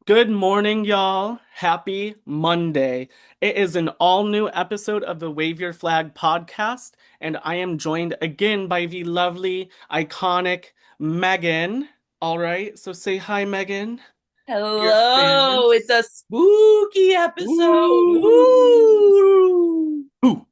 Good morning, y'all. Happy Monday. It is an all new episode of the Wave Your Flag podcast, and I am joined again by the lovely, iconic Megan. All right, so say hi, Megan. Your Hello, it's fans. a spooky episode. Woo! Woo! Ooh.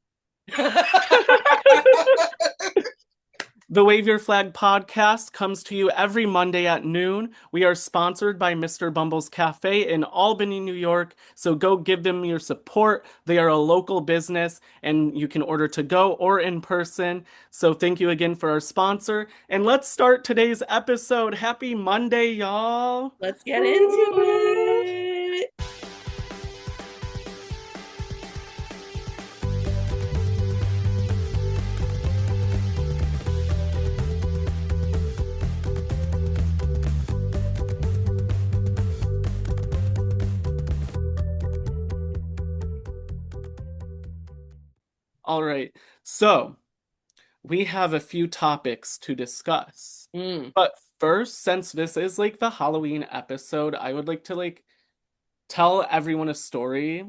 The Wave Your Flag podcast comes to you every Monday at noon. We are sponsored by Mr. Bumble's Cafe in Albany, New York. So go give them your support. They are a local business and you can order to go or in person. So thank you again for our sponsor. And let's start today's episode. Happy Monday, y'all. Let's get into Woo! it. All right. So we have a few topics to discuss. Mm. But first, since this is like the Halloween episode, I would like to tell everyone a story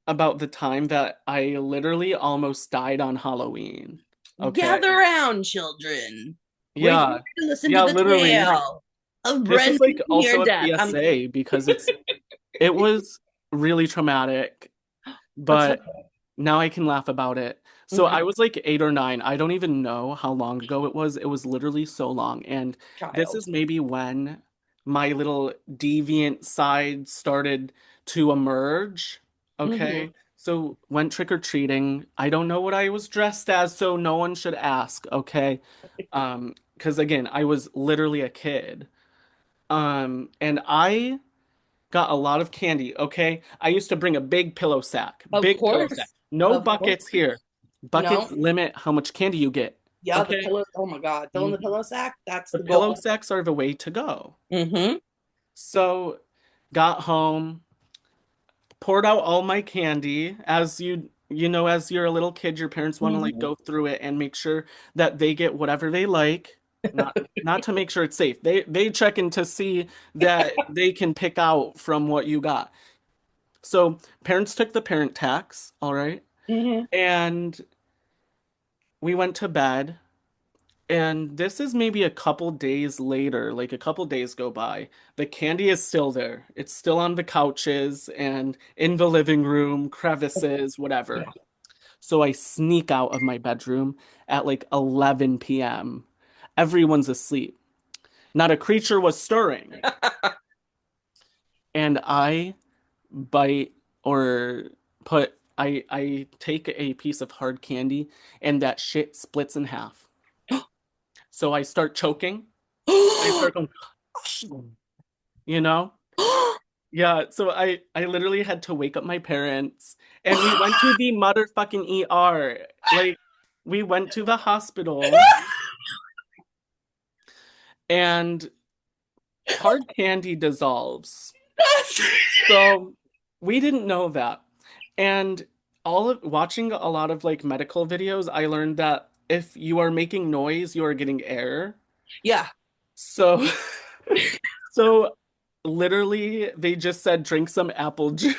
about the time that I literally almost died on Halloween. Okay. Gather round, children. We're here Yeah. to listen to Yeah, the literally. tale of This is Brendan like near also a death. PSA because it was really traumatic, What's but up? now I can laugh about it. So I Mhm. was like 8 or 9. I don't even know how long ago it was. It was literally so long. And this Child. is maybe when my little deviant side started to emerge. Hmm. Okay. So went trick-or-treating. I don't know what I was dressed as, so no one should ask. Okay. Because again, I was literally a kid. And I got a lot of candy, okay? I used to bring a big pillow sack, Of big pillow sack. course. No Of course. buckets here. Buckets No. limit how much candy you get, Yeah, the okay? pillow. Oh my God. Fill in the Mhm. pillow sack. That's The the pillow goal. sacks are the way to go. Mm-hmm. So, got home, poured out all my candy as as you're a little kid, your parents want to like Mm-hmm. go through it and make sure that they get whatever they like. Not to make sure it's safe. They check in to see that they can pick out from what you got. So parents took the parent tax, all right, Mm-hmm. and we went to bed. And this is maybe a couple days later, like a couple days go by. The candy is still there. It's still on the couches and in the living room, crevices, whatever. So I sneak out of my bedroom at like 11 p.m. Everyone's asleep. Not a creature was stirring. And I bite or I take a piece of hard candy and that shit splits in half. So I start choking. I start going, you know? Yeah, so I literally had to wake up my parents and we went to the motherfucking ER. Like we went to the hospital and hard candy dissolves. So we didn't know that. And all of watching a lot of like medical videos, I learned that if you are making noise, you are getting air. Yeah. So so literally they just said drink some apple juice.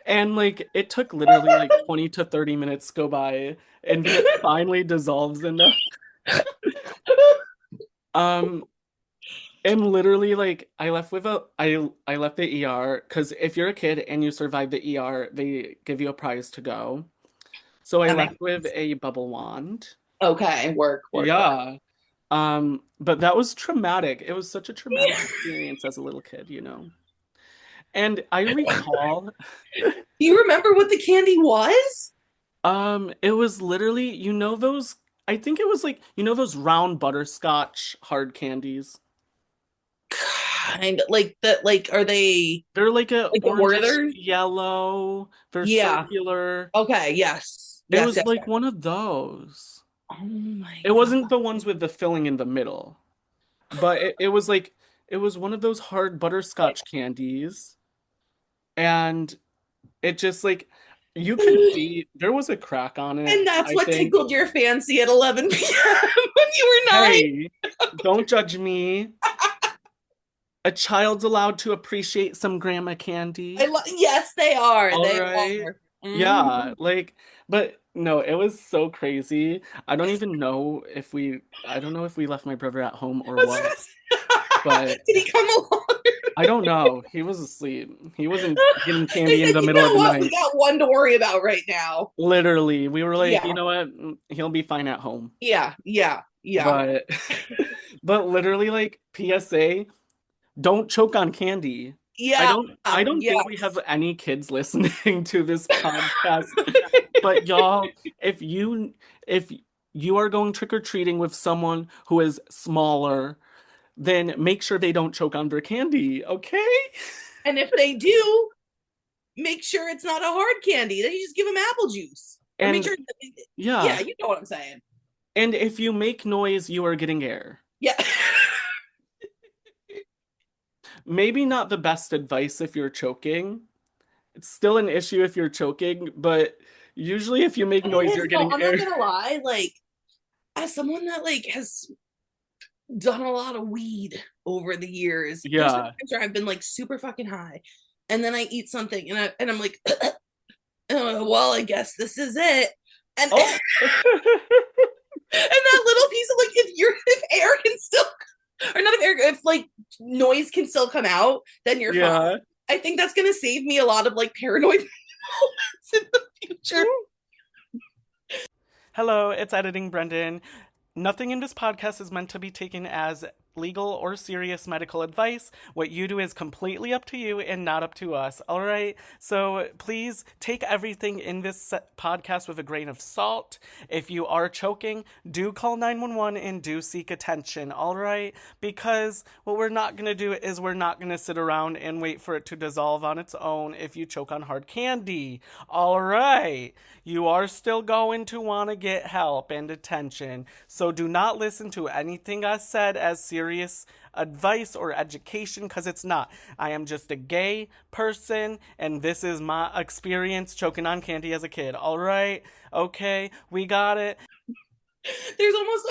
And like it took literally like 20 to 30 minutes go by and it finally dissolves enough. Um and literally like I left the ER because if you're a kid and you survive the ER, they give you a prize to go. So I That makes left with sense. a bubble wand. Okay, work. Yeah. But that was traumatic. It was such a traumatic experience as a little kid, you know. And I recall, Do you remember what the candy was? it was literally, I think it was like, those round butterscotch hard candies. Kind of like that. Like, are they They're like a like the orangish Werther's? yellow. They're Yeah. circular. Okay. Yes. It Yes. was Yes. like Yes. one of those. Oh my It God. wasn't the ones with the filling in the middle, but it was like it was one of those hard butterscotch candies, and it just like you could see there was a crack on it, And that's I what think. tickled your fancy at 11 p.m. when you were 9. Hey, don't judge me. A child's allowed to appreciate some grandma candy. Yes, they are. All They right. are. Yeah, Mhm. like, but no, it was so crazy. I don't know if we left my brother at home or what, but Did he come along? I don't know. He was asleep. He wasn't getting They candy in said, the you middle of know the what? We night. got one to worry about right now. Literally, we were like, you Yeah. know what? He'll be fine at home. Yeah. Yeah. Yeah. But, but literally, like, PSA, don't choke on candy. Yeah. I don't think we have Yes. any kids listening to this podcast. But y'all, if you are going trick-or-treating with someone who is smaller, then make sure they don't choke on their candy, okay? And if they do, make sure it's not a hard candy. Then you just give them apple juice. Or make And sure, yeah, yeah, you know what I'm saying. and if you make noise, you are getting air. Yeah. Maybe not the best advice if you're choking. It's still an issue if you're choking, but usually if you make It noise, you're is though. getting I'm air. not gonna lie. Like, as someone that like has done a lot of weed over the years, there's been Yeah. times where I've been like super fucking high, and then I eat something, and I'm like, well, I guess this is it. And and Oh. that little piece of like, if air can still, or not if air, if like noise can still come out, then you're fine. Yeah. I think that's gonna save me a lot of like paranoid moments in the future. Hello, it's Editing Brendan. Nothing in this podcast is meant to be taken as legal or serious medical advice. What you do is completely up to you and not up to us. All right? So please take everything in this podcast with a grain of salt. If you are choking, do call 911 and do seek attention. All right? Because what we're not going to do is we're not going to sit around and wait for it to dissolve on its own if you choke on hard candy. All right? You are still going to want to get help and attention. So do not listen to anything I said as serious advice or education because it's not. I am just a gay person and this is my experience choking on candy as a kid. All right? Okay, we got it. There's almost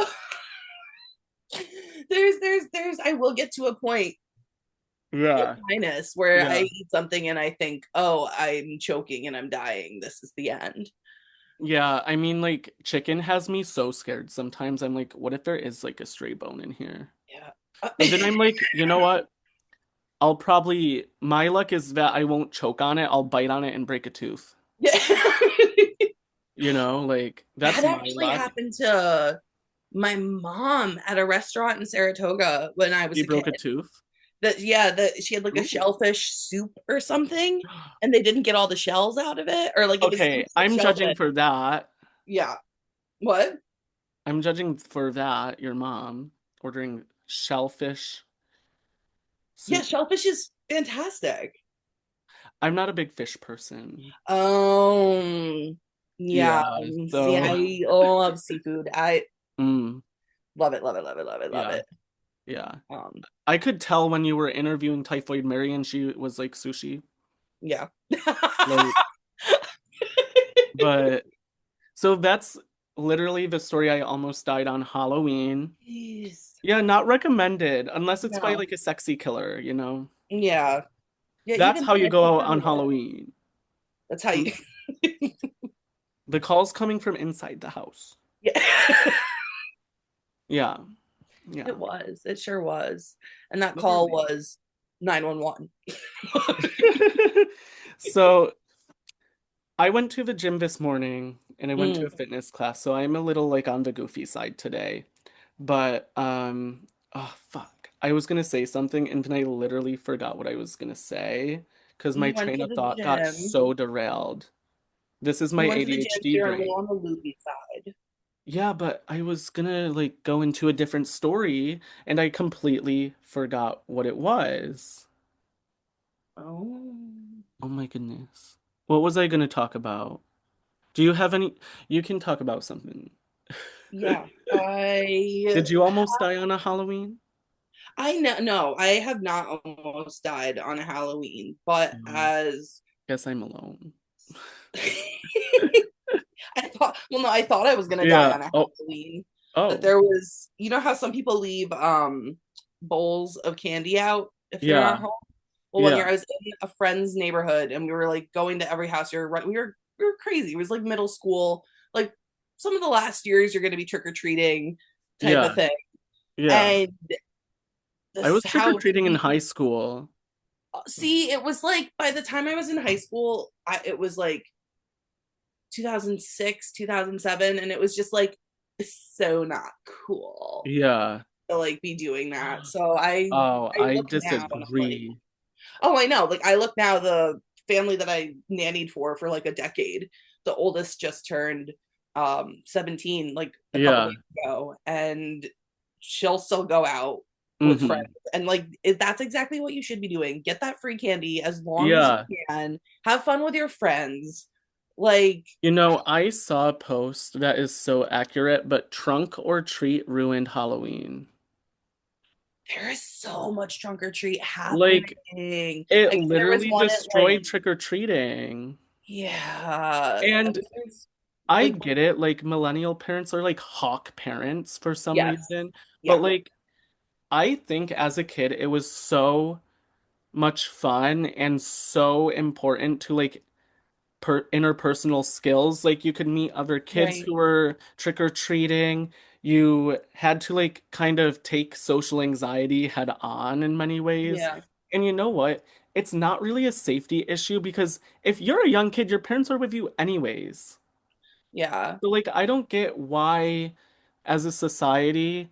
there's I will get to a point in Yeah. minus where I Yeah. eat something and I think, oh, I'm choking and I'm dying. This is the end. Yeah, I mean, like, chicken has me so scared. Sometimes I'm like, what if there is like a stray bone in here? Yeah. But then I'm like, you know what? My luck is that I won't choke on it. I'll bite on it and break a tooth. Yeah. Like, that's That my actually luck. happened to my mom at a restaurant in Saratoga when I was You a kid. broke a tooth? That she had like a Ooh. shellfish soup or something, and they didn't get all the shells out of it, or like it was Okay, like I'm judging shellfish. for that. Yeah. What? I'm judging for that, your mom ordering shellfish Yeah, soup. shellfish is fantastic. I'm not a big fish person. Yeah. Yeah, See, so I love seafood. I mm, love it, love it, love it, love it, love yeah, it. yeah. Um, I could tell when you were interviewing Typhoid Mary and she was like sushi. yeah. Like, but so that's literally the story. I almost died on Halloween. Jeez. Yeah, not recommended unless it's by No. like a sexy killer, you know? Yeah. Yeah, That's even how then, you if you go out have on it, Halloween. that's how Mm. you. The call's coming from inside the house. Yeah. Yeah. Yeah. It was. It sure was. And that call Literally. was 911. So I went to the gym this morning and I went to a Mm. fitness class, so I'm a little like on the goofy side today. But oh fuck. I was gonna say something and then I literally forgot what I was gonna say because my You went train to of the thought got gym. so derailed. This is my You went to the gym, so ADHD you're a little brain. on the loopy side. Yeah, but I was gonna like go into a different story and I completely forgot what it was. Oh. Oh my goodness. What was I gonna talk about? Do you have any? You can talk about something. Yeah. I Did you almost die on a Halloween? I know no, I have not almost died on a Halloween, but No. as Guess I'm alone. I thought, well, no, I thought I was gonna die Yeah. on a Oh, Halloween. That oh. there was, you know how some people leave bowls of candy out? if you're not Yeah. home. Well, one Yeah. year I was in a friend's neighborhood and we were like going to every house. We were crazy. It was like middle school, like some of the last years you're going to be trick or treating type of Yeah. thing. Yeah. And I this was house, trick-or-treating in high school. see, it was like by the time I was in high school, it was like 2006, 2007, and it was just like so not cool Yeah. to like be doing that. So I Oh, I I look now and I'm like, disagree. oh, I know. Like I look now, the family that I nannied for like a decade, the oldest just turned 17 like a couple Yeah. days ago, and she'll still go out with friends. Hmm. And like that's exactly what you should be doing. Get that free candy as long as you Yeah. can. Have fun with your friends. Like I saw a post that is so accurate, but trunk or treat ruined Halloween. there is so much trunk or treat Like, happening. it Like there was literally one at like, destroyed trick-or-treating. yeah, And there's I like, get it, like millennial parents are like hawk parents for some yes, reason, but yeah, like I think as a kid it was so much fun and so important to like interpersonal skills. Like you could meet other kids right, who were trick-or-treating. You had to like kind of take social anxiety head on in many ways. yeah, And you know what? It's not really a safety issue because if you're a young kid, your parents are with you anyways. yeah. So like I don't get why as a society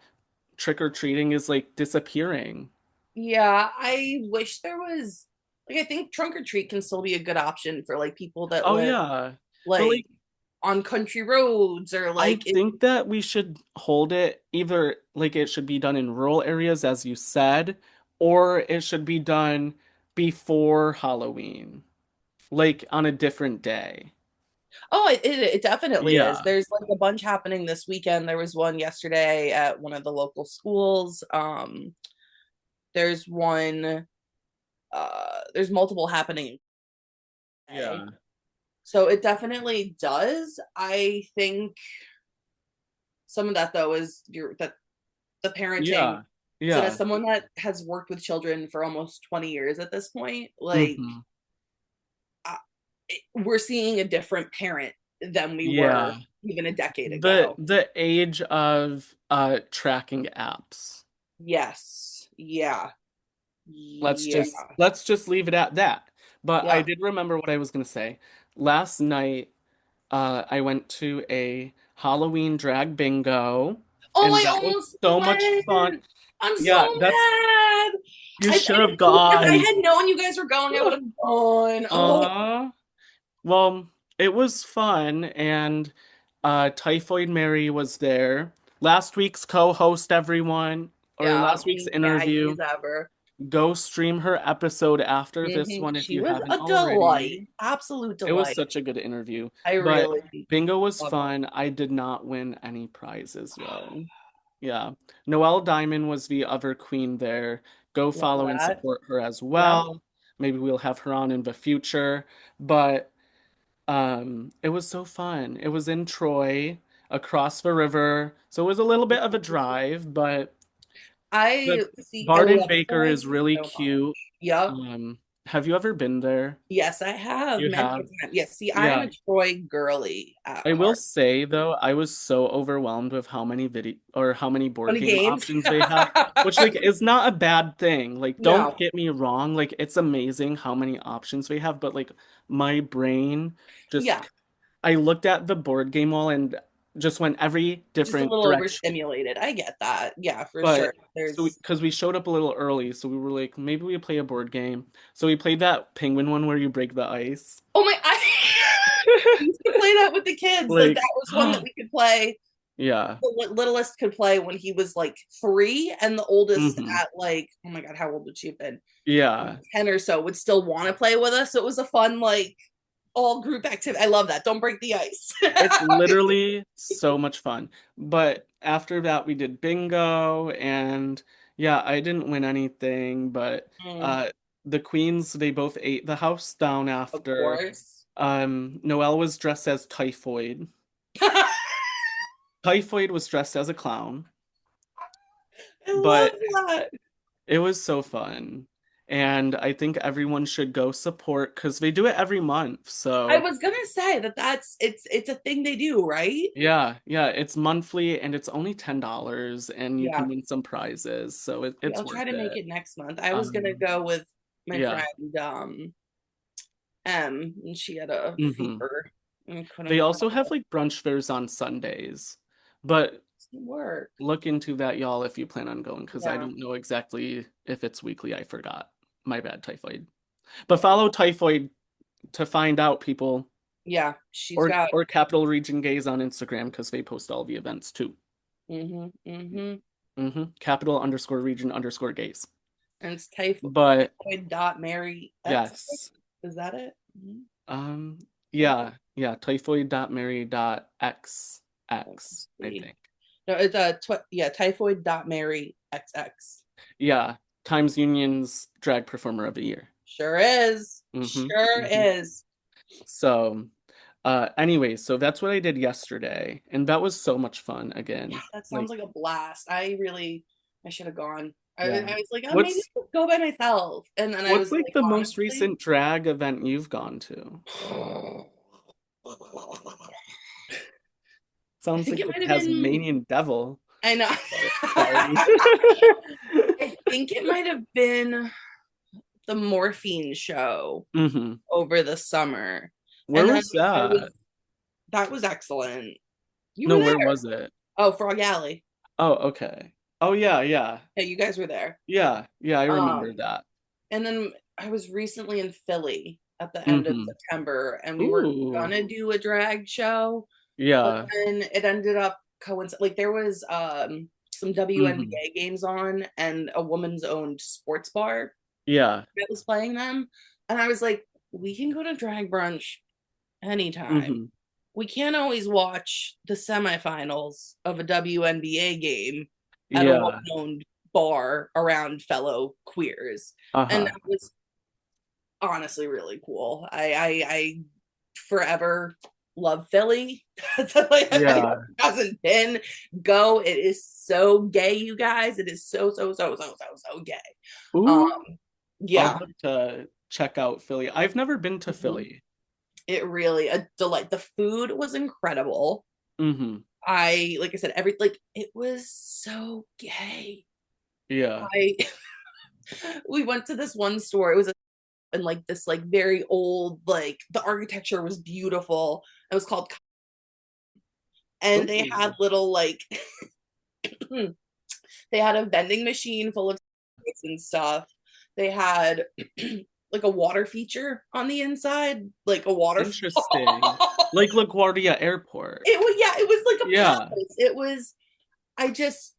trick-or-treating is like disappearing. Yeah, I wish there was like, I think trunk or treat can still be a good option for like people that Oh live yeah. But like like on country roads or I like in, think that we should hold it either like it should be done in rural areas, as you said, or it should be done before Halloween, like on a different day. oh, it definitely is. Yeah. There's like a bunch happening this weekend. There was one yesterday at one of the local schools. There's one there's multiple happening today. Yeah. So it definitely does. I think some of that though is your that the parenting. Yeah. So as Yeah. someone that has worked with children for almost 20 years at this point, like Hmm. uh, we're seeing a different parent than we were Yeah. even a decade The ago. the age of tracking apps. Yes. Yeah. Let's Yeah. just leave it at that. But I Yeah. did remember what I was gonna say. Last night, I went to a Halloween drag bingo, Oh, and I that was almost so much fun. went. I'm Yeah, so that's mad. you I, should have if I gone. had known you guys were going, I would have gone. Oh, Uh, well, it was fun, and Typhoid Mary was there. Last week's co-host, everyone, or yeah. last week's Maggie interview. as ever. Go stream her episode after this Hmm. one if She you was haven't a delight. already. Absolute It was delight. such a good interview. I But really bingo was loved fun. I did not win any prizes though. Yeah. Noelle Diamond was the other queen there. Go love follow and that. support her as Yeah. well. Maybe we'll have her on in the future. But it was so fun. It was in Troy, across the river. So it was a little bit of a drive, but the I see. I Barden love Baker Troy is really so much. cute. Yep. Um, have you ever been there? Yes, I have You many have? times. Yes. See, I am Yeah. a Troy girly at I will heart. say though, I was so overwhelmed with how many video or how many board Funny game games. options they have, which like is not a bad thing. Like, don't No. get me wrong, like it's amazing how many options they have, but like my brain Yeah. just I looked at the board game wall and just went every Just a different little direction. overstimulated. I get that. Yeah, for sure. But There's because we showed up a little early, so we were like, maybe we play a board game. So we played that penguin one where you break the ice. oh my I used to play that with the kids. Like Like, that was one that we could play. yeah. The littlest could play when he was like 3, and the oldest Hmm. at like, oh my god, how old would she have been? Yeah. 10 or so would still want to play with us. So it was a fun like all group activity. I love that. Don't break the ice. It's literally so much fun. But after that, we did bingo, and yeah, I didn't win anything, but Mm, uh, the queens, they both ate the house down of after. course. Noelle was dressed as Typhoid. I Typhoid was dressed as a clown, love but that. it was so fun. and I think everyone should go support because they do it every month. I So was gonna say that it's a thing they do, right? yeah, yeah, it's monthly and it's only $10 and you Yeah. can win some prizes. So Yeah, it's I'll try worth to make it. it next month. I was gonna Um, go with my yeah. friend and she had a hmm fever and They couldn't also have like brunch fairs on Sundays, but work. look into that, y'all, if you plan on going, because I Yeah. don't know exactly if it's weekly. I forgot. My bad, Typhoid. But follow Typhoid to find out, people, Yeah, she's got or Capital Region Gays on Instagram because they post all the events too. mm-hmm. Capital underscore region underscore gays. And it's But typhoid dot Mary X. yes, Is that it? Mhm. um, Typhoid. yeah, yeah, typhoid.mary.xx, Let's I see. think. No, it's yeah, typhoid dot Mary XX. Yeah, Times Union's drag performer of the year. Sure is. hmm Sure hmm is. So, anyway, so that's what I did yesterday, and that was so much fun Yeah, again. that sounds Like, like a blast. I should have gone. yeah. I was like, oh, maybe What's I'll go by myself. And then I what's was like like, the most honestly, recent drag event you've gone to? I Sounds think like it the might have been, Tasmanian devil. I know. But sorry. I think it might have been the Morphine show hmm over the summer. Where And then was I that? was, that was excellent. You No, were where there. was it? Oh, Frog Alley. Oh, okay. Oh yeah, yeah. Yeah, you guys were there. Yeah, yeah, I remember Um, that. and then I was recently in Philly at the end of hmm September, and we were Ooh. gonna do a drag show, but Yeah. then it ended up like there was some hmm WNBA games on and a woman's owned sports bar Yeah. that was playing them. And I was like, we can go to drag brunch anytime. hmm We can't always watch the semifinals of a WNBA game at a Yeah. woman-owned bar around fellow queers. And Uh-huh. that was honestly really cool. I forever love Philly. So, like, if anyone Yeah. hasn't been, go. It is so gay, you guys. It is so gay. Um, Ooh, I'll yeah. have to check out Philly. I've never been to Mhm. Philly. It really a delight. The food was incredible. hmm Like I said, every like it was so gay. Yeah. I we went to this one store. It was in like this like very old, like the architecture was beautiful. It was called, and they had Ooh. little like they had a vending machine full of tickets and stuff. They had like a water feature on the inside, like a Interesting. waterfall. Like LaGuardia Airport. It was, yeah, it was like a Yeah. palace. It was, I just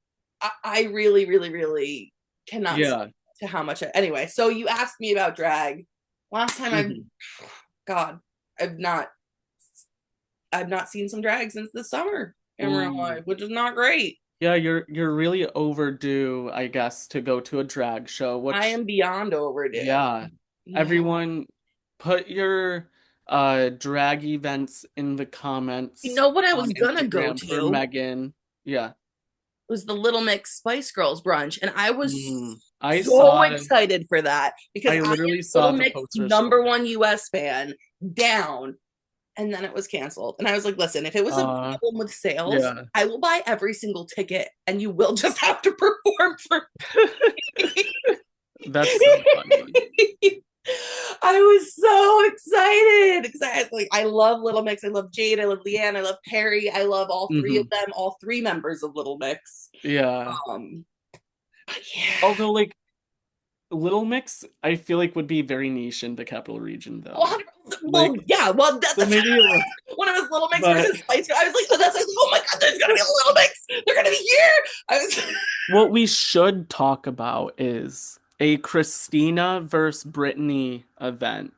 I really, really, really cannot speak Yeah. to how much anyway. So you asked me about drag. Last time I hmm God, I've not I've not seen some drag since the summer in real Ooh. life, which is not great. Yeah, you're really overdue, I guess, to go to a drag show, I which am beyond overdue. yeah, Yeah. everyone put your drag events in the You comments know what I on was gonna go Instagram for to Megan. Yeah. was the Little Mix Spice Girls brunch, and I was I so saw excited for that because I I am literally Little saw the Mix posters for number it. one US fan down, and then it was canceled. And I was like, listen, if it was a Uh problem with sales, yeah. I will buy every single ticket, and you will just have to perform for me. That's so funny. I was so excited because I love Little Mix. I love Jade. I love Leanne. I love Perry. I love all three of hmm them. All three members of Little Mix. Yeah. Um, yeah. Although like Little Mix, I feel like would be very niche in the capital region though. Well, Like yeah. Well, so that's maybe when it was Little Mix but versus Spice Girl. I was like, oh, that's like, oh my god, there's gonna be a Little Mix. They're gonna be here. I was. what we should talk about is a Christina versus Britney event.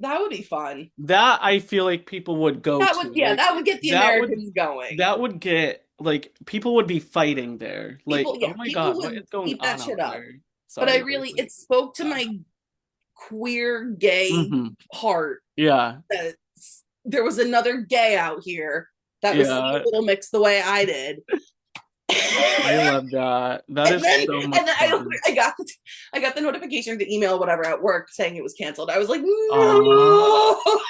That would be fun. That I feel like people would go That would, to. yeah, Like that would get the that would Americans going. that would get like people would be fighting there. People, Like, yeah, oh my people God, what would is going eat that on shit out up. there? But I Sorry, really, like it spoke to yeah. my queer gay hmm heart Yeah. that there was another gay out here that was seeing Yeah. Little Mix the way I did. I love that. That And is then so and much then fun. I got the notification or the email, whatever, at work saying it was canceled. I was like, Uh, no.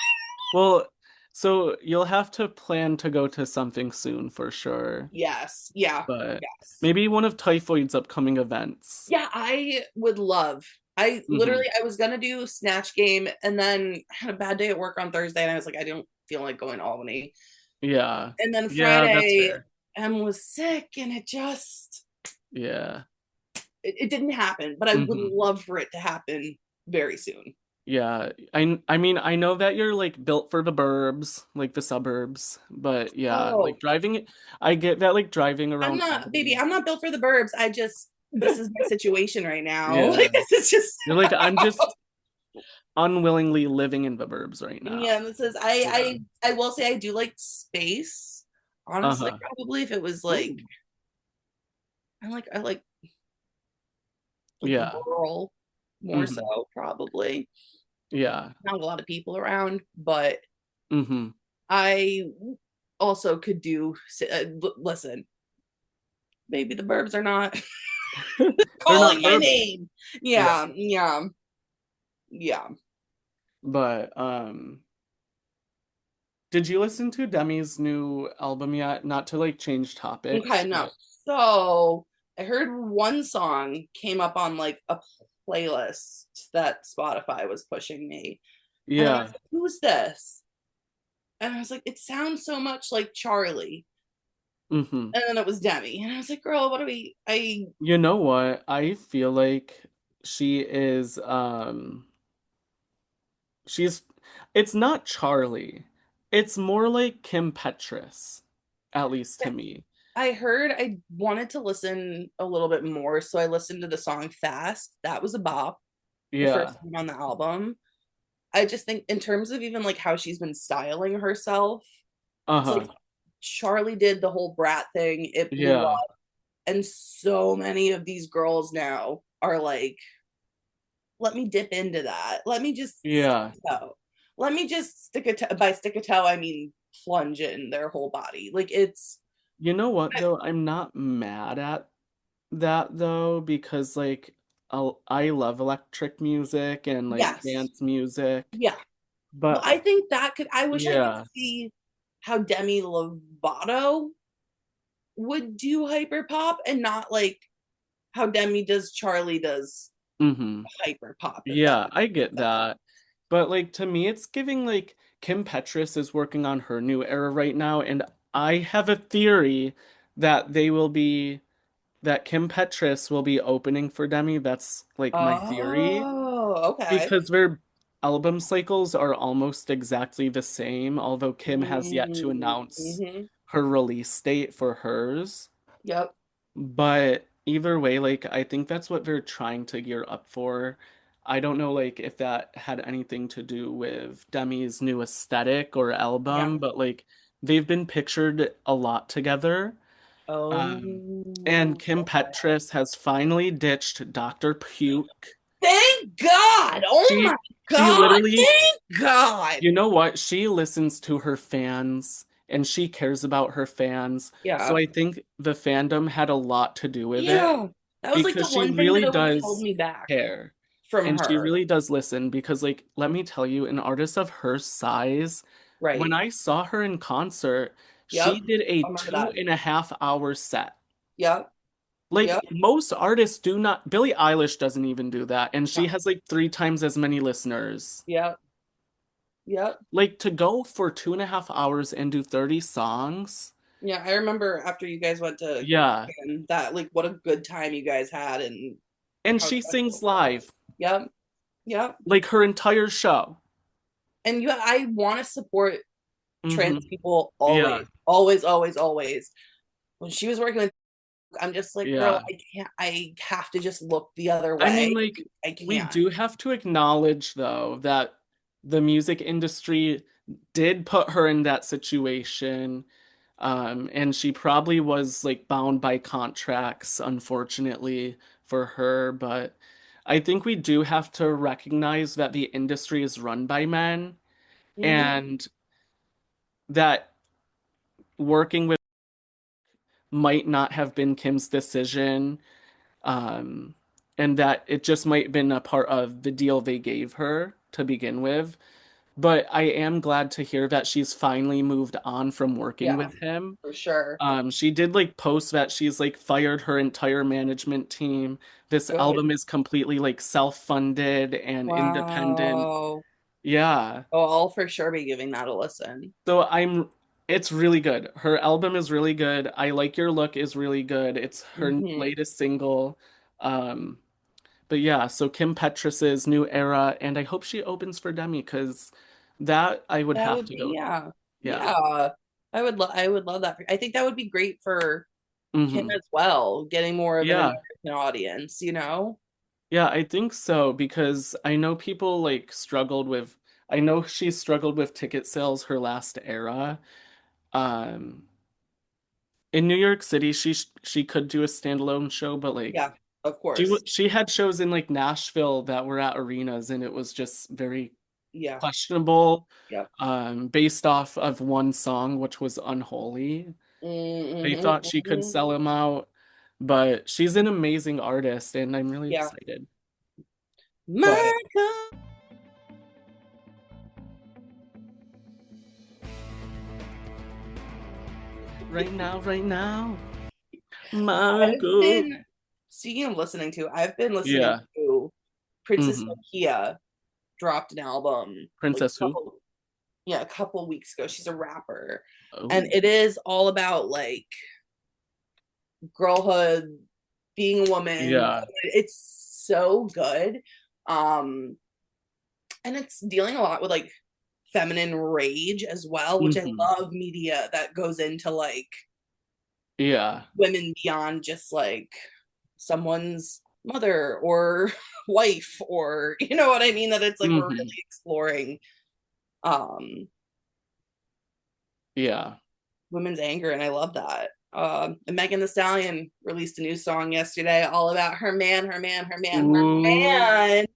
well, so you'll have to plan to go to something soon for sure. Yes. Yeah. But Yes. maybe one of Typhoid's upcoming events. Yeah, I would love. I Hmm. literally I was gonna do Snatch Game and then I had a bad day at work on Thursday and I was like, I don't feel like going to Albany. Yeah. And then Yeah, that's Friday, fair. Em was sick and Yeah. it didn't happen, but I would Hmm. love for it to happen very soon. Yeah. I mean, I know that you're like built for the burbs, like the suburbs, but yeah, Oh, like driving I get that like driving I'm around not, baby, Albany. I'm not built for the burbs. I just, this is my situation right now. Yeah. Like, this is just, You're like, I'm just unwillingly living in the burbs right now. yeah, this is, Yeah. I will say I do like space. Honestly, Uh-huh. probably if it was like, Ooh. I like Yeah. rural more so, Hmm. probably. Yeah. Not a lot of people around, but Hmm. I also could do, listen, maybe the burbs are not They're calling not my burbs. name. Yeah. Yeah, yeah, yeah. But did you listen to Demi's new album yet? Not to like change topics, Okay, no. but So I heard one song came up on like a playlist that Spotify was pushing me. And I was yeah. like, who's this? And I was like, it sounds so much like Charlie. Hmm. And then it was Demi. And I was like, girl, what are we? You know what? I feel like she is she's it's not Charlie. It's more like Kim Petras, at least to me. I heard I wanted to listen a little bit more. So I listened to the song Fast. That was a bop, the Yeah. first song on the album. I just think in terms of even like how she's been styling herself, it's like Uh-huh. Charlie did the whole brat thing. It blew Yeah. up. And so many of these girls now are like, let me dip into that. Let me just stick Yeah. a toe. Let me just stick a toe. By stick a toe, I mean plunge in their whole body. Like it's, You know what though? I'm not mad at that though because like I love electric music and like yes. dance music, Yeah. Well, but I think that could, I wish I could yeah. see how Demi Lovato would do hyper pop and not like how Demi does Charlie does Hmm. hyper pop, if that Yeah, makes I get sense. that. But like to me it's giving like Kim Petras is working on her new era right now and I have a theory that they will be that Kim Petras will be opening for Demi. That's like my theory Oh, okay. because their album cycles are almost exactly the same, although Kim has yet to announce Mm-hmm. her release date for hers. Yep. But either way, like I think that's what they're trying to gear up for. I don't know like if that had anything to do with Demi's new aesthetic or Yeah. album, but like they've been pictured a lot together. And Oh, Kim okay. Petras has finally ditched Dr. Puke. Thank God. Oh my She God. literally, Thank God. you know what? She listens to her fans and she cares about her fans. So Yeah. I think the fandom had a lot to do with it Yeah. That was like because the she one thing that really always held does me back care from and she her. really does listen because like let me tell you an artist of her size when Right. I saw her in concert she Yep. did a I remember two that. and a half hour set. Yep. Like Yep. most artists do not, Billie Eilish doesn't even do that and No. she has like three times as many listeners. Yep. Yep. Like to go for 2.5 hours and do 30 songs. Yeah. I remember after you guys went to Yeah. that, like, what a good time you guys had and And how she special sings it was. live Yep. Yep. like her entire show. And I want to support Hmm. trans people Yeah. always, always, always, always. When she was working with, I'm just like, girl, Yeah. I can't, I have to just look the other I mean, way. like, I we can't. do have to acknowledge, though, that the music industry did put her in that situation. And she probably was like bound by contracts, unfortunately, for her. But I think we do have to recognize that the industry is run by men Hmm. and that working with might not have been Kim's decision, um, and that it just might have been a part of the deal they gave her to begin with. But I am glad to hear that she's finally moved on from working Yeah, with him. for sure. She did like post that she's like fired her entire management team. This Good. album is completely like self-funded and independent. Wow. Yeah. Oh, I'll for sure be giving that a listen. So it's really good. Her album is really good. I Like Your Look is really good. It's her Hmm. latest single. Um, but yeah, so Kim Pettras's New Era, and I hope she opens for Demi because that I would That have would to be, go to. yeah. Yeah. Yeah. I would love that. I think that would be great for Kim Hmm. as well, getting more of an Yeah. American audience, you know? Yeah, I think so because I know people like struggled with I know she struggled with ticket sales her last era. Um in New York City she could do a standalone show, but like Yeah, of course. she had shows in like Nashville that were at arenas and it was just very Yeah. questionable Yep. based off of one song which was Unholy. They thought she could Mm-hmm. sell him out, but she's an amazing artist and I'm really Yeah. excited. But Marco. right now, I've Marco. been speaking of listening to, I've been listening Yeah. to Princess Hmm. Nokia dropped an album like Princess who? a couple weeks ago. She's a rapper. And Oh. it is all about like girlhood, being a woman. Yeah. It's so good. Um and it's dealing a lot with like feminine rage as well, which I Hmm. love media that goes into like Yeah. women beyond just like someone's mother or wife, or you know what I mean, that it's like we're Hmm. really exploring um Yeah. women's anger, and I love that. And Megan the Stallion released a new song yesterday all about her Ooh. man,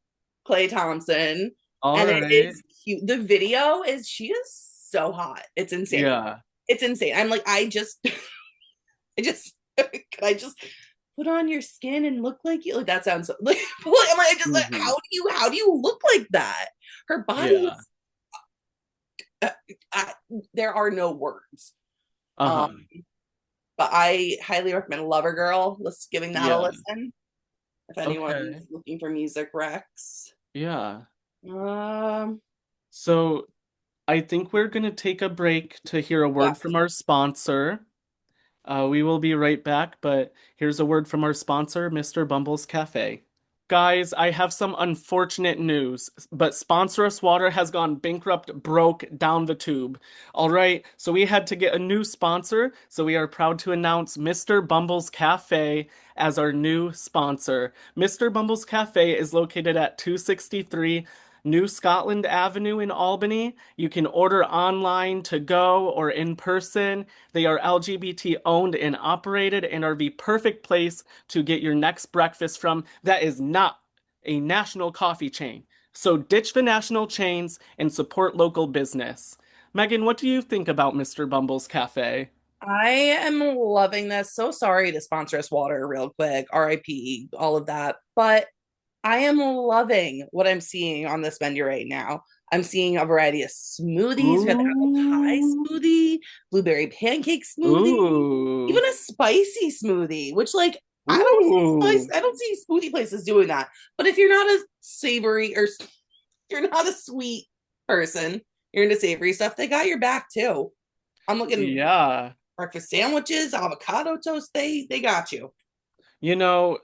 Clay Thompson. All And it right. is cute. The video is, she is so hot. It's insane. Yeah. It's insane. I'm like, I just, could I just put on your skin and look like you? Like, that sounds so, like, I'm like, I just like, Hmm. how do you look like that? Her body Yeah. is, uh, I, there are no words. Um, Uh-huh. but I highly recommend Lover Girl. Let's giving that a Yeah. listen. If Okay. anyone's looking for music recs. Yeah. Um, So I think we're gonna take a break to hear a word yes. from our sponsor. We will be right back, but here's a word from our sponsor, Mr. Bumble's Cafe. Guys, I have some unfortunate news, but Sponsor Us Water has gone bankrupt, broke down the tube. All right, so we had to get a new sponsor, so we are proud to announce Mr. Bumble's Cafe as our new sponsor. Mr. Bumble's Cafe is located at 263 New Scotland Avenue in Albany. You can order online, to go, or in person. They are LGBT owned and operated and are the perfect place to get your next breakfast from that is not a national coffee chain. So ditch the national chains and support local business. Megan, what do you think about Mr. Bumble's Cafe? I am loving this. So sorry to sponsor us water real quick. RIP, all of that. But I am loving what I'm seeing on this menu right now. I'm seeing a variety of smoothies. We got the apple pie Ooh. smoothie, blueberry pancake smoothie, Ooh. even a spicy smoothie, which like Ooh. I don't see smoothie places doing that. But if you're not a savory or you're not a sweet person, you're into savory stuff, they got your back too. I'm looking Yeah. breakfast sandwiches, avocado toast, they got you. You know,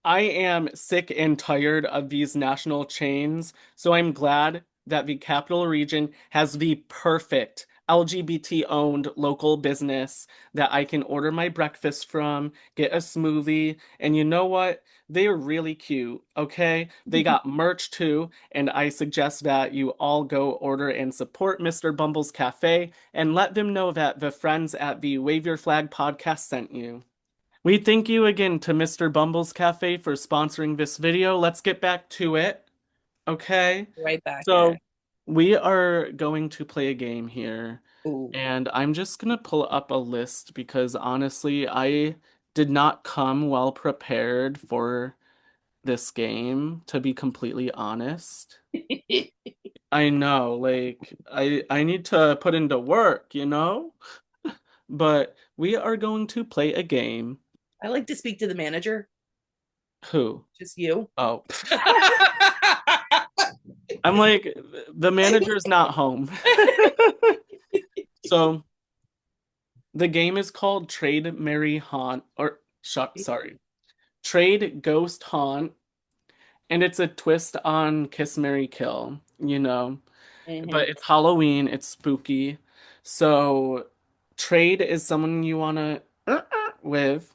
I am sick and tired of these national chains, so I'm glad that the Capital Region has the perfect LGBT owned local business that I can order my breakfast from, get a smoothie, and you know what? They are really cute, okay? They got merch too, and I suggest that you all go order and support Mr. Bumble's Cafe and let them know that the friends at the Wave Your Flag podcast sent you. We thank you again to Mr. Bumble's Cafe for sponsoring this video. Let's get back to it. Okay. Right back at So it. We are going to play a game here, Ooh. and I'm just gonna pull up a list because honestly, I did not come well prepared for this game, to be completely honest. I know, like I need to put into work, you know? But we are going to play a game. I like to speak to the manager. Who? Just you. Oh, I'm like, the manager's not home. So the game is called Trade Mary Haunt, or sorry, Trade Ghost Haunt, and it's a twist on Kiss Mary Kill, you know. But Mhm. it's Halloween, it's spooky. So trade is someone you wanna with,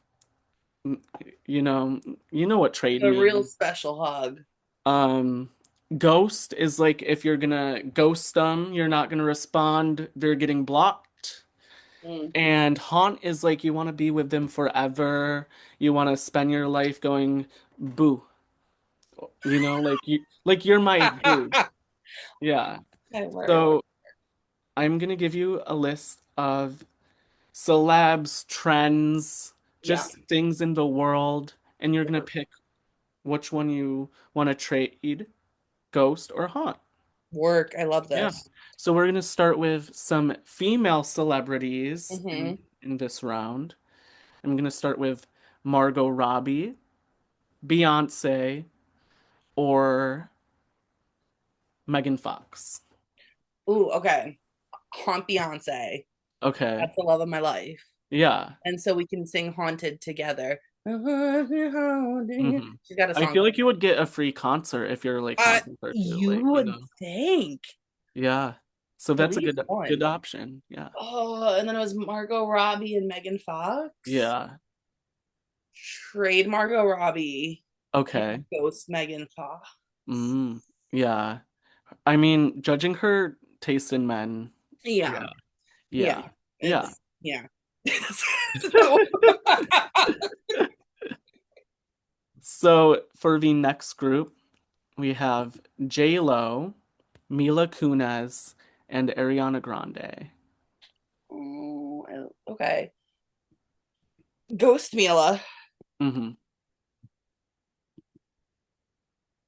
you know, you know what trade A real means. special hug. Um, Ghost is like if you're gonna ghost them, you're not gonna respond, they're getting blocked. Mm. And haunt is like you want to be with them forever. You want to spend your life going boo. You know, like you're my boo. Yeah. Okay, where? So I'm gonna give you a list of celebs, trends, Yeah, just things in the world, and you're gonna pick which one you want to trade, ghost or haunt. work. I love Yeah. this. So we're gonna start with some female celebrities Hmm. in this round. I'm gonna start with Margot Robbie, Beyonce, or Megan Fox. Ooh, okay. Haunt Beyonce. Okay. That's the love of my life. Yeah. And so we can sing Haunted together. She's hmm got a I song feel called like you would get a free concert if you're like haunting her too, You like, you would know. think. Yeah. So At that's a least good one. option. Yeah. Oh, and then it was Margot Robbie and Megan Fox. Yeah. Trade Margot Robbie and Okay. Ghost Megan Fox. Mm. Yeah. I mean, judging her taste in men. Yeah, Yeah. yeah. Yeah. Yeah. It's yeah. So So for the next group, we have J Lo, Mila Kunis, and Ariana Grande. oh, okay. Ghost Mila. hmm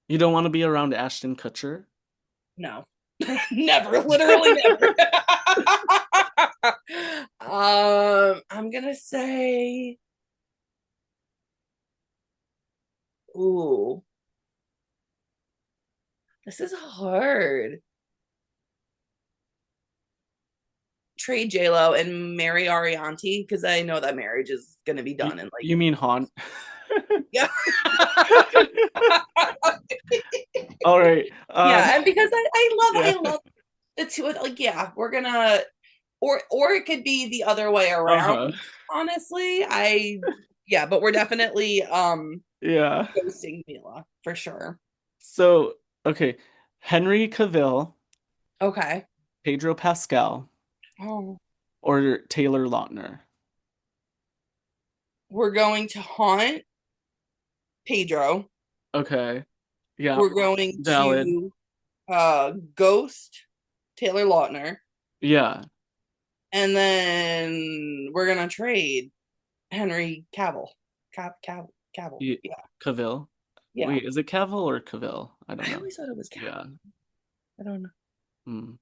You don't want to be around Ashton Kutcher? No. Never, literally never. I'm gonna say, ooh, this is hard. Trade J Lo and marry Arianti because I know that marriage is gonna be You, done in like you mean haunt? yeah. All right. Yeah, and because Yeah. I love the two of like yeah, we're gonna or it could be the other way around, Uh-huh. honestly. I yeah, but we're definitely Yeah. ghosting Mila for sure. So, okay. Henry Cavill, Okay. Pedro Pascal, Oh, or Taylor Lautner. we're going to haunt Pedro. Okay. Yeah. We're going Valid. to ghost Taylor Lautner. Yeah. And then we're gonna trade Henry Cavill. Cavill. Y- Yeah. Cavill. Yeah. Wait, is it Cavill or Cavill? I don't I know. always thought it was Cavill. Yeah. I don't know. Hmm.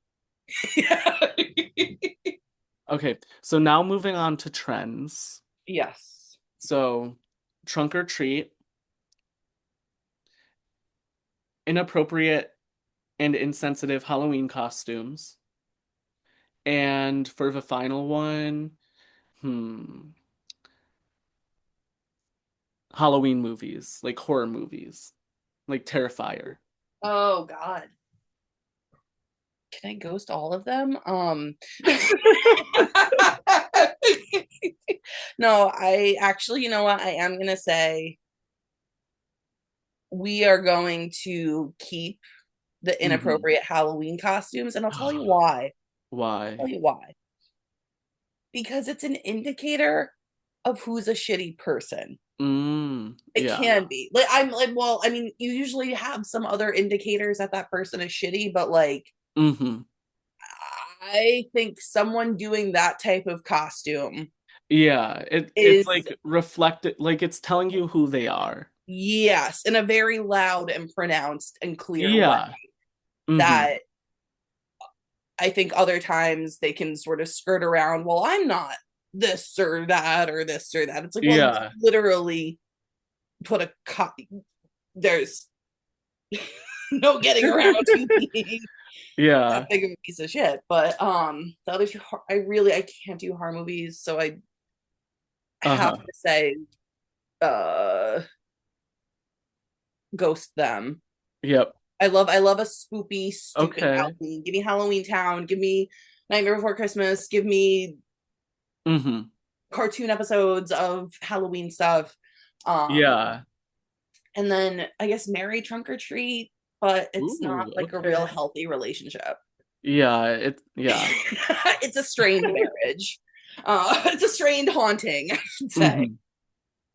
Yeah. Okay. So now moving on to trends. Yes. So, trunk or treat, inappropriate and insensitive Halloween costumes. And for the final one, hmm, Halloween movies, like horror movies, like Terrifier. Oh God. Can I ghost all of them? No, I actually, you know what? I am gonna say we are going to keep the hmm inappropriate Halloween costumes, and I'll tell you why. I'll Why? tell you why. Because it's an indicator of who's a shitty person. It Yeah. can be. Like I'm like, well, I mean, you usually have some other indicators that that person is shitty, but like Mm-hmm. I think someone doing that type of costume Yeah, it's is, like reflected, like it's telling you who they are. yes, in a very loud and pronounced and clear way Yeah. Mm-hmm. that I think other times they can sort of skirt around, well, I'm not this or that or this or that. It's like, well, Yeah. literally put a there's no getting around to being that Yeah. big of a piece of shit. But the other two, I can't do horror movies, so I have Uh-huh. to say uh ghost them. Yep. I love a spoopy, stupid Okay. Halloween. Give me Halloween Town, give me Nightmare Before Christmas, give me Mm-hmm. cartoon episodes of Halloween stuff. Um Yeah. and then I guess marry Trunk or Treat, but it's not Ooh, like a real okay. healthy relationship. Yeah. It's a strained marriage. It's a strained haunting, I should say. Mm-hmm.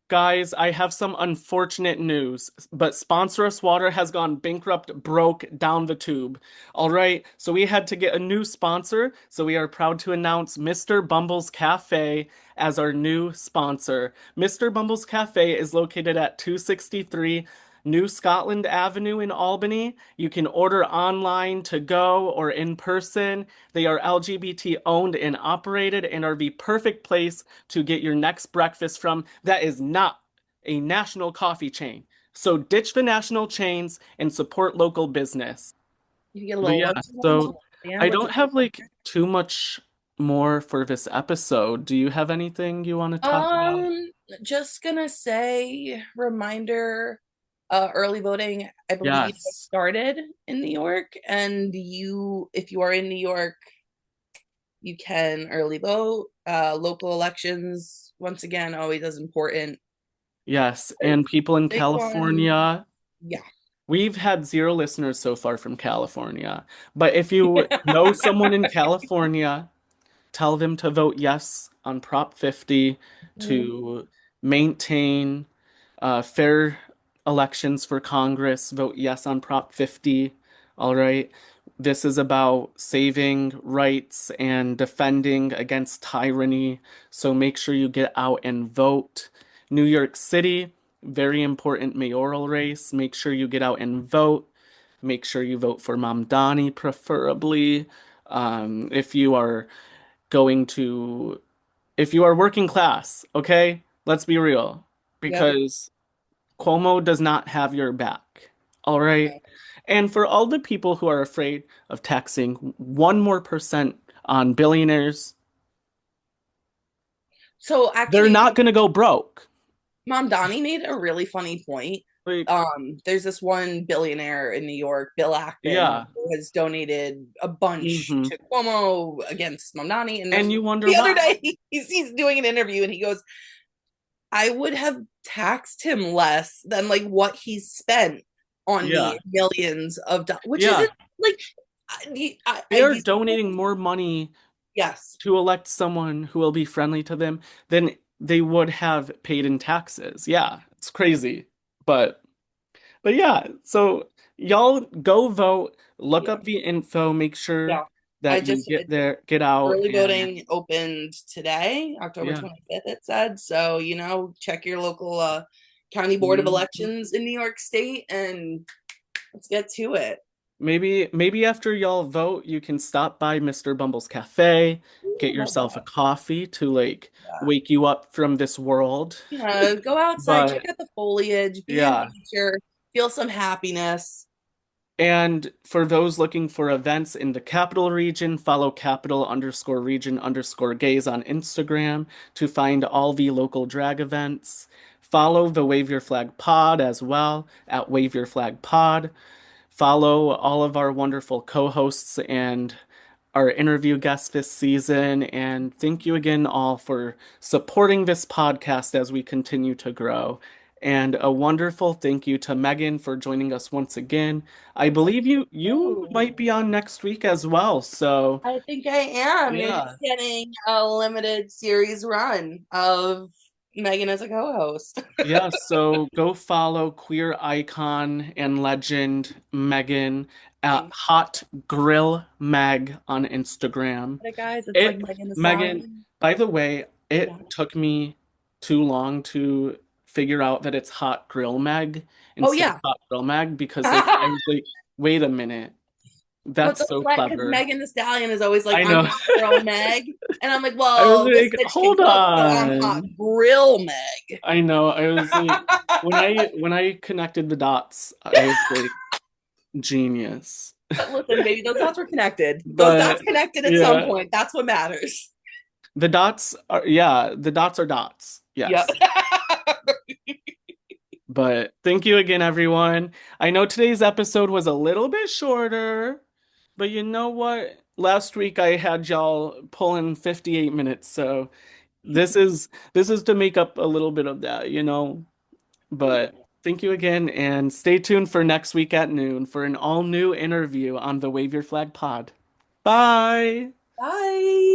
Guys, I have some unfortunate news, but Sponsor Us Water has gone bankrupt, broke down the tube. All right, so we had to get a new sponsor, so we are proud to announce Mr. Bumble's Cafe as our new sponsor. Mr. Bumble's Cafe is located at 263 New Scotland Avenue in Albany. You can order online, to go, or in person. They are LGBT owned and operated and are the perfect place to get your next breakfast from that is not a national coffee chain. So ditch the national chains and support local business. You get a But little yeah, lunch lunch. so Yeah, I what don't you have like too much more for this episode. Do you have anything you want to talk about? um just gonna say reminder, early voting I believe has Yes. started in New York, and you if you are in New York you can early vote. Local elections once again always as important. Yes. And people in Big one. California, Yeah. we've had zero listeners so far from California. But if you know someone in California, tell them to vote yes on Prop 50 to maintain fair elections for Congress. Vote yes on Prop 50. All right. This is about saving rights and defending against tyranny. So make sure you get out and vote. New York City, very important mayoral race. Make sure you get out and vote. Make sure you vote for Mamdani, preferably. If you are going to, if you are working class, okay? Let's be real, Yep. because Cuomo does not have your back. All right? And for all the people who are afraid of taxing 1% more on billionaires, So they're actually, not going to go broke. Mom Donnie made a really funny point. Like, There's this one billionaire in New York, Bill Ackman, yeah. who has donated a bunch Hmm. to Cuomo against Mamdani. And And you wonder the other why. day, he's doing an interview and he goes, I would have taxed him less than like what he's spent on Yeah. me, millions of dollars, which Yeah. isn't like, They are these donating people, more money yes. to elect someone who will be friendly to them than they would have paid in taxes. Yeah, it's crazy. But yeah, so y'all go vote, look Yeah. up the info, make sure Yeah. I that you just get there, get out early and voting opened today, October yeah. 25th, it said. So, check your local county board of Mhm. elections in New York State and let's get to it. Maybe after y'all vote, you can stop by Mr. Bumble's Cafe, Ooh, get love yourself a that. coffee to like Yeah. wake you up from this world. Yeah, go outside, check But out the foliage, be in yeah. nature, feel some happiness. And for those looking for events in the capital region, follow capital_region_gays on Instagram to find all the local drag events. Follow the Wave Your Flag Pod as well at Wave Your Flag Pod. Follow all of our wonderful co-hosts and our interview guests this season. And thank you again all for supporting this podcast as we continue to grow. And a wonderful thank you to Megan for joining us once again. I believe you Ooh, might be on next week as well. So I think I am. You're yeah. just getting a limited series run of Megan as a co-host. Yeah, so go follow queer icon and legend Megan at Thank Hot Grill Mag on Instagram. you, guys. It's like It, Megan Thee Megan, Stallion. by the way, Yeah. it took me too long to figure out that it's Hot Grill Mag Oh instead of yeah. Hot Grill Mag because like I was like, wait a minute, But that's that's so right, because clever. Megan Thee Stallion is always like, I I'm know. hot girl Meg. And I'm like, I was well, this like, bitch can hold cook, so I'm hot on. grill Meg. I know. I was like, when I connected the dots, I was like, genius. But listen, baby, those dots were connected. Those dots But connected at some yeah, point. That's what matters. the dots are dots. Yep. Yes. But thank you again, everyone. I know today's episode was a little bit shorter, but you know what? Last week I had y'all pulling 58 minutes, so this is to make up a little bit of that. But thank you again, and stay tuned for next week at noon for an all-new interview on the Wave Your Flag pod. Bye. Bye.